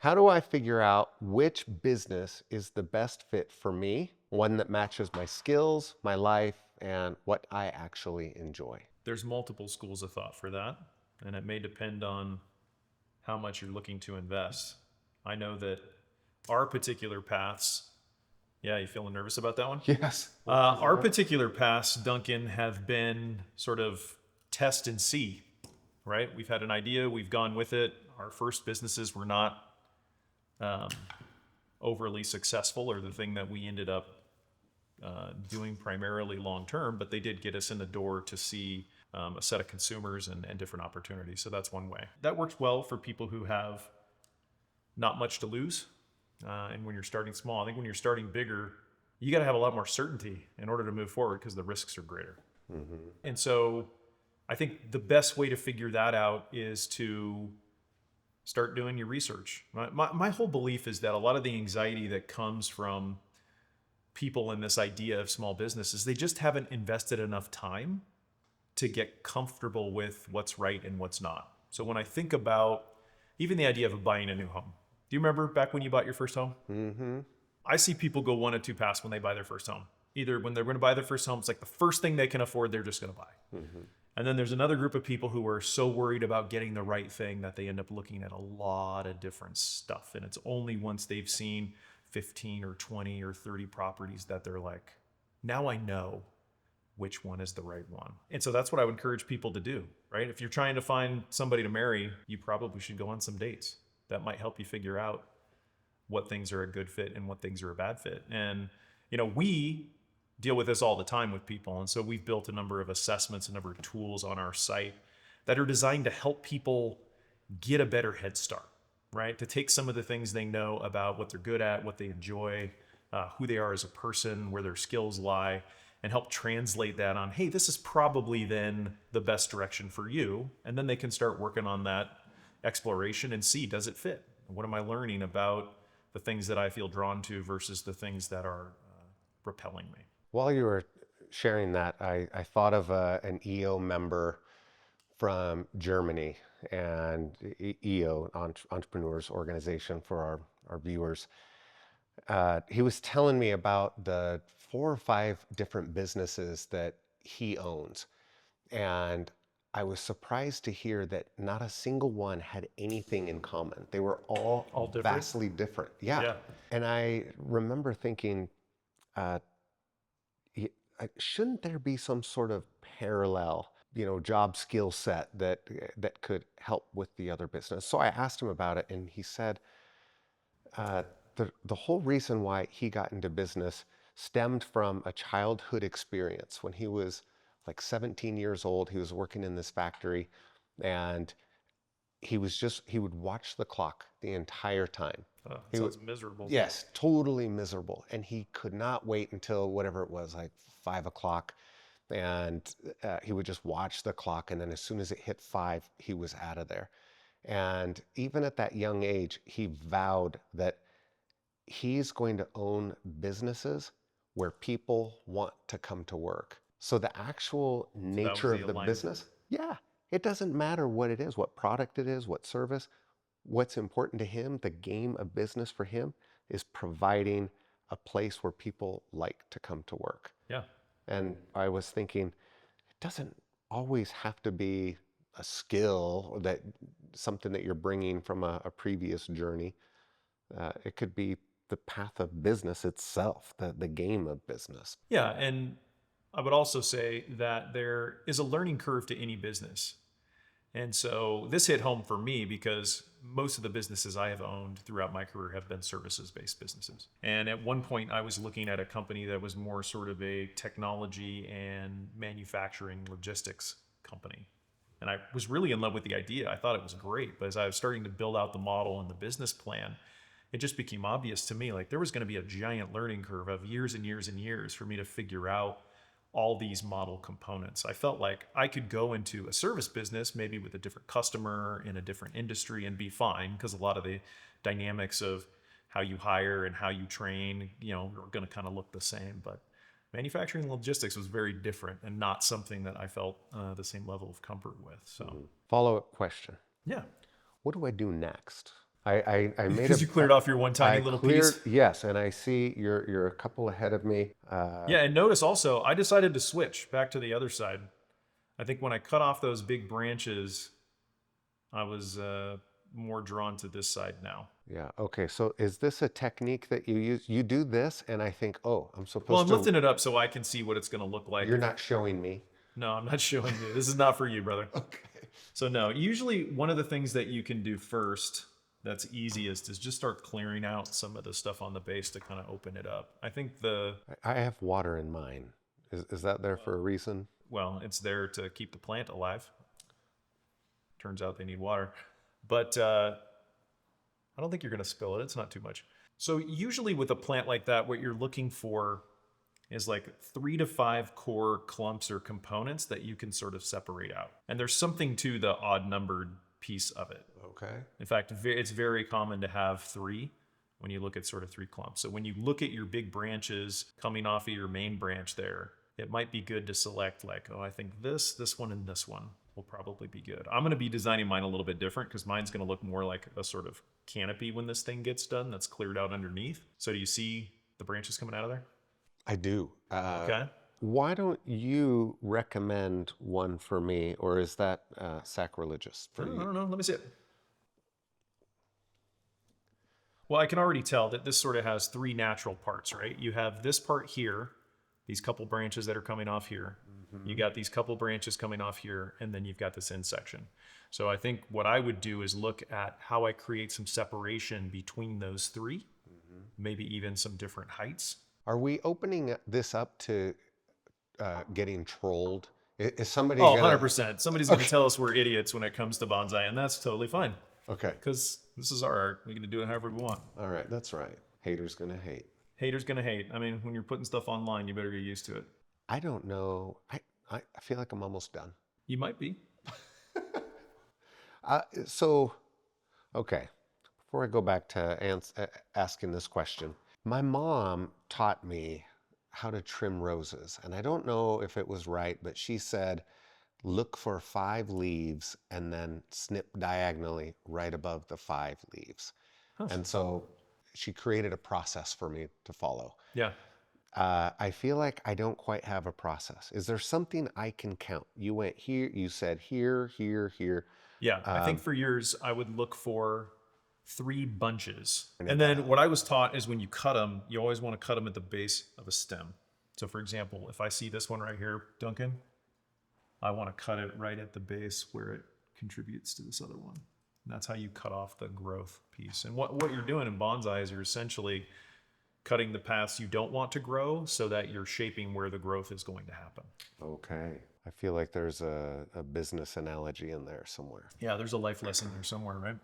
How do I figure out which business is the best fit for me, one that matches my skills, my life, and what I actually enjoy? There's multiple schools of thought for that, and it may depend on how much you're looking to invest. I know that our particular paths, yeah, you feeling nervous about that one? Yes. Our particular paths, Duncan, have been sort of test and see, right? We've had an idea, we've gone with it. Our first businesses were not um, overly successful, or the thing that we ended up doing primarily long term, but they did get us in the door to see a set of consumers and different opportunities. So that's one way. That works well for people who have not much to lose. And when you're starting small, I think when you're starting bigger, you got to have a lot more certainty in order to move forward because the risks are greater. And so I think the best way to figure that out is to start doing your research. My whole belief is that a lot of the anxiety that comes from people in this idea of small businesses, they just haven't invested enough time to get comfortable with what's right and what's not. So when I think about even the idea of buying a new home, do you remember back when you bought your first home? Mm-hmm. I see people go one of two paths when they buy their first home. Either when they're going to buy their first home, it's like the first thing they can afford, they're just going to buy. Mm-hmm. And then there's another group of people who are so worried about getting the right thing that they end up looking at a lot of different stuff. And it's only once they've seen 15 or 20 or 30 properties that they're like, now I know which one is the right one. And so that's what I would encourage people to do, right? If you're trying to find somebody to marry, you probably should go on some dates. That might help you figure out what things are a good fit and what things are a bad fit. And, we deal with this all the time with people. And so we've built a number of assessments, a number of tools on our site that are designed to help people get a better head start, right? To take some of the things they know about what they're good at, what they enjoy, who they are as a person, where their skills lie, and help translate that on, hey, this is probably then the best direction for you. And then they can start working on that exploration and see, does it fit? What am I learning about the things that I feel drawn to versus the things that are repelling me? While you were sharing that, I thought of an EO member from Germany, and EO, Entrepreneurs Organization for our viewers. He was telling me about the 4 or 5 different businesses that he owns. And I was surprised to hear that not a single one had anything in common. They were all All different? vastly different. Yeah. Yeah. And I remember thinking, uh, shouldn't there be some sort of parallel, job skill set that could help with the other business? So I asked him about it, and he said uh, the whole reason why he got into business stemmed from a childhood experience. When he was like 17 years old, he was working in this factory, and he would watch the clock the entire time. He would, Sounds miserable. yes, totally miserable. And he could not wait until whatever it was, like 5 o'clock. And he would just watch the clock. And then as soon as it hit 5, he was out of there. And even at that young age, he vowed that he's going to own businesses where people want to come to work. So the actual So that was nature the of the alignment. business, yeah, it doesn't matter what it is, what product it is, what service. What's important to him, the game of business for him, is providing a place where people like to come to work. Yeah. And I was thinking, it doesn't always have to be a skill or that something that you're bringing from a previous journey. It could be the path of business itself, the game of business. Yeah. And I would also say that there is a learning curve to any business. And so this hit home for me because most of the businesses I have owned throughout my career have been services-based businesses. And at one point, I was looking at a company that was more sort of a technology and manufacturing logistics company. And I was really in love with the idea. I thought it was great. But as I was starting to build out the model and the business plan, it just became obvious to me, like there was going to be a giant learning curve of years and years and years for me to figure out all these model components. I felt like I could go into a service business, maybe with a different customer in a different industry, and be fine because a lot of the dynamics of how you hire and how you train, are going to kind of look the same. But manufacturing and logistics was very different and not something that I felt the same level of comfort with. So, Follow-up question. yeah. What do I do next? I made Because you cleared off your one tiny I little piece. cleared, yes, and I see you're a couple ahead of me. Yeah, and notice also, I decided to switch back to the other side. I think when I cut off those big branches, I was more drawn to this side now. Yeah. Okay. So is this a technique that you use? You do this, and I think, oh, I'm Well, supposed I'm to. lifting it up so I can see what it's going to look like. You're not showing me. No, I'm not showing you. This is not for you, brother. Okay. So no, usually one of the things that you can do first that's easiest is just start clearing out some of the stuff on the base to kind of open it up. I think I have water in mine. Is that there for a reason? well, it's there to keep the plant alive. Turns out they need water. But I don't think you're going to spill it. It's not too much. So usually with a plant like that, what you're looking for is like 3 to 5 core clumps or components that you can sort of separate out. And there's something to the odd numbered piece of it. Okay. In fact, it's very common to have 3 when you look at sort of 3 clumps. So when you look at your big branches coming off of your main branch there, it might be good to select like, oh, I think this one, and this one will probably be good. I'm going to be designing mine a little bit different because mine's going to look more like a sort of canopy when this thing gets done that's cleared out underneath. So do you see the branches coming out of there? I do. Okay. Why don't you recommend one for me, or is that sacrilegious for I you? don't know. Let me see it. Well, I can already tell that this sort of has 3 natural parts, right? You have this part here, these couple branches that are coming off here. You got these couple branches coming off here, and then you've got this end section. So I think what I would do is look at how I create some separation between those 3, maybe even some different heights. Are we opening this up to getting trolled? Is somebody Oh, gonna? 100%. Somebody's going to tell us we're idiots when it comes to bonsai, and that's totally fine Okay. because this is our art. We can do it however we want. All right. That's right. Haters gonna hate. Haters going to hate. I mean, when you're putting stuff online, you better get used to it. I don't know. I feel like I'm almost done. You might be. So, okay. Before I go back to asking this question, my mom taught me how to trim roses, and I don't know if it was right, but she said, look for 5 leaves and then snip diagonally right above the 5 leaves. Huh. And so she created a process for me to follow. Yeah. I feel like I don't quite have a process. Is there something I can count? You went here, you said here, here, here. Yeah. I think for yours, I would look for 3 bunches. And then what I was taught is when you cut them, you always want to cut them at the base of a stem. So for example, if I see this one right here, Duncan, I want to cut it right at the base where it contributes to this other one. And that's how you cut off the growth piece. And what you're doing in bonsai is you're essentially cutting the paths you don't want to grow so that you're shaping where the growth is going to happen. Okay. I feel like there's a business analogy in there somewhere. Yeah, there's a life lesson there somewhere, right?